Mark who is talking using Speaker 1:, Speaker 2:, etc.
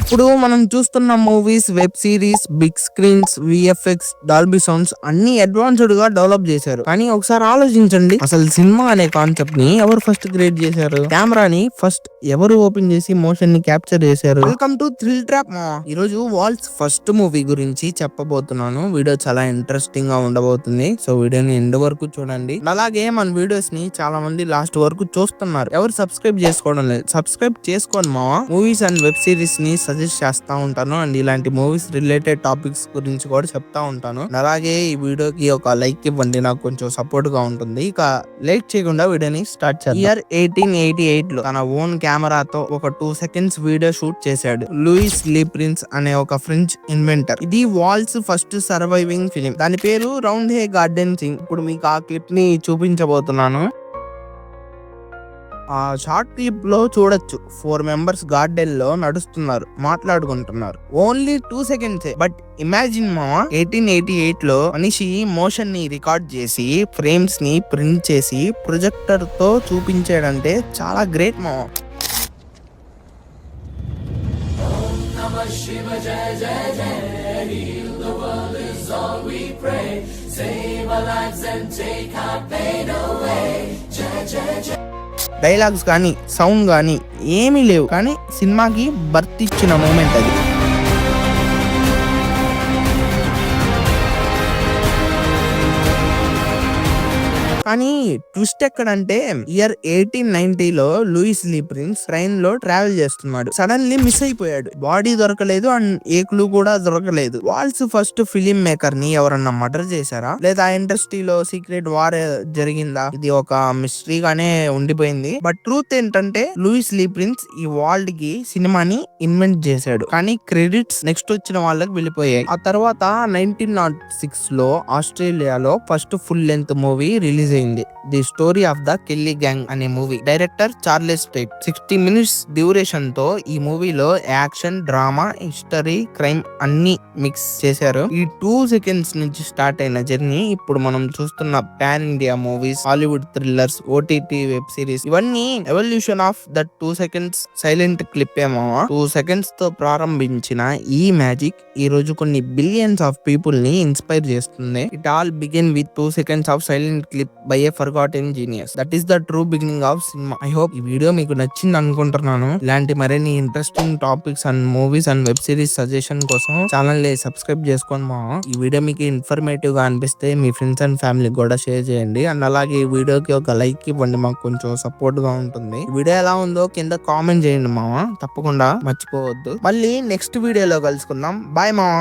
Speaker 1: ఇప్పుడు మనం చూస్తున్న movies, web series, big screens, VFX, Dolby sounds అన్ని అడ్వాన్స్డ్ గా డెవలప్ చేశారు. కానీ ఒకసారి ఆలోచించండి, అసలు సినిమా అనే కాన్సెప్ట్ ని ఎవరు ఫస్ట్ క్రియేట్ చేశారు? కెమెరాని ఫస్ట్ ఎవరు ఓపెన్ చేసి మోషన్ ని క్యాప్చర్ చేశారు? Welcome to thrill trap. ఈ రోజు వాల్స్ ఫస్ట్ మూవీ గురించి చెప్పబోతున్నాను. వీడియో చాలా ఇంట్రెస్టింగ్ గా ఉండబోతుంది. సో వీడియోని ఎండ్ వరకు చూడండి. అలాగే మన వీడియోస్ ని చాలా మంది లాస్ట్ వరకు చూస్తున్నారు, ఎవరు సబ్స్క్రైబ్ చేసుకోవడం లేదు. సబ్స్క్రైబ్ చేసుకోండి మావా. మూవీస్ అండ్ వెబ్ సిరీస్ ని సజెస్ట్ చేస్తా ఉంటాను అండ్ ఇలాంటి మూవీస్ రిలేటెడ్ టాపిక్స్ గురించి కూడా చెప్తా ఉంటాను. అలాగే ఈ వీడియోకి ఒక లైక్ ఇవ్వండి, నాకు కొంచెం సపోర్ట్ గా ఉంటుంది. ఇక లేట్ చేయకుండా వీడియోని స్టార్ట్ చేద్దాం. ఇయర్ 1888 లో తన ఓన్ కెమెరాతో ఒక 2 seconds వీడియో షూట్ చేశాడు లూయిస్ లీ ప్రిన్స్ అనే ఒక ఫ్రెంచ్ ఇన్వెంటర్. ఇది వాల్స్ ఫస్ట్ సర్వైవింగ్ ఫిలిం. దాని పేరు రౌండ్ హే గార్డెన్ సింగ్. ఇప్పుడు మీకు ఆ క్లిప్ ని చూపించబోతున్నాను. ఆ షార్ట్ క్లిప్ లో చూడొచ్చు, 4 members గార్డెన్ లో నడుస్తున్నారు, మాట్లాడుకుంటున్నారు. Only 2 seconds. బట్ ఇమాజిన్ మావా, 1888 లో మనిషి మోషన్ ని రికార్డ్ చేసి ఫ్రేమ్స్ ని ప్రింట్ చేసి ప్రొజెక్టర్ తో చూపించాడంటే చాలా గ్రేట్ మావా. డైలాగ్స్ కానీ సౌండ్ కానీ ఏమీ లేవు, కానీ సినిమాకి బర్త్ ఇచ్చిన మూమెంట్ అది. కానీ ట్విస్ట్ ఎక్కడంటే, ఇయర్ 1890 లో లూయిస్ లీ ప్రిన్స్ ట్రైన్ లో ట్రావెల్ చేస్తున్నాడు. సడన్లీ మిస్ అయిపోయాడు. బాడీ దొరకలేదు అండ్ ఏ క్లూ కూడా దొరకలేదు. వాల్స్ ఫస్ట్ ఫిలిం మేకర్ ని ఎవరన్నా మర్డర్ చేశారా, లేదా ఇండస్ట్రీలో సీక్రెట్ వార్ జరిగిందా? ఇది ఒక మిస్టరీగానే ఉండిపోయింది. బట్ ట్రూత్ ఏంటంటే, లూయిస్ లీ ప్రిన్స్ ఈ వరల్డ్ కి సినిమాని ఇన్వెంట్ చేశాడు, కానీ క్రెడిట్స్ నెక్స్ట్ వచ్చిన వాళ్ళకి వెళ్ళిపోయాయి. ఆ తర్వాత 1906 లో ఆస్ట్రేలియాలో first full length movie release అయింది, the story of the Kelly gang అనే మూవీ. Director Charles Tate. 60 minutes duration తో ఈ మూవీలో యాక్షన్, డ్రామా, హిస్టరీ, క్రైమ్ అన్ని మిక్స్ చేశారు. ఈ 2 seconds నుంచి స్టార్ట్ అయిన జర్నీ ఇప్పుడు మనం చూస్తున్న pan India movies, Hollywood thrillers, OTT web series, ఇవన్నీ evolution of that 2 seconds silent clip ఏమో. 2 seconds తో ప్రారంభించిన ఈ మ్యాజిక్ ఈ రోజు కొన్ని బిలియన్స్ ఆఫ్ పీపుల్ ని ఇన్స్పైర్ చేస్తుంది. It all begin with 2 seconds of silent clip by A forgotten genius. That is the true beginning of cinema. I hope ఈ వీడియో మీకు నచ్చింది అనుకుంటున్నాను. ఇలాంటి మరిన్ని interesting topics and movies and web series suggestion కోసం channel ని subscribe చేసుకోండి మా. ఈ వీడియో మీకు ఇన్ఫర్మేటివ్ గా అనిపిస్తే మీ ఫ్రెండ్స్ అండ్ ఫ్యామిలీ కూడా షేర్ చేయండి అండ్ అలాగే ఈ వీడియోకి ఒక లైక్ ఇవ్వండి, మాకు కొంచెం సపోర్ట్ గా ఉంటుంది. ఈ వీడియో ఎలా ఉందో కింద కామెంట్ చేయండి మామ, తప్పకుండా మర్చిపోవద్దు. మళ్ళీ నెక్స్ట్ వీడియోలో కలుసుకుందాం. బాయ్ మామ.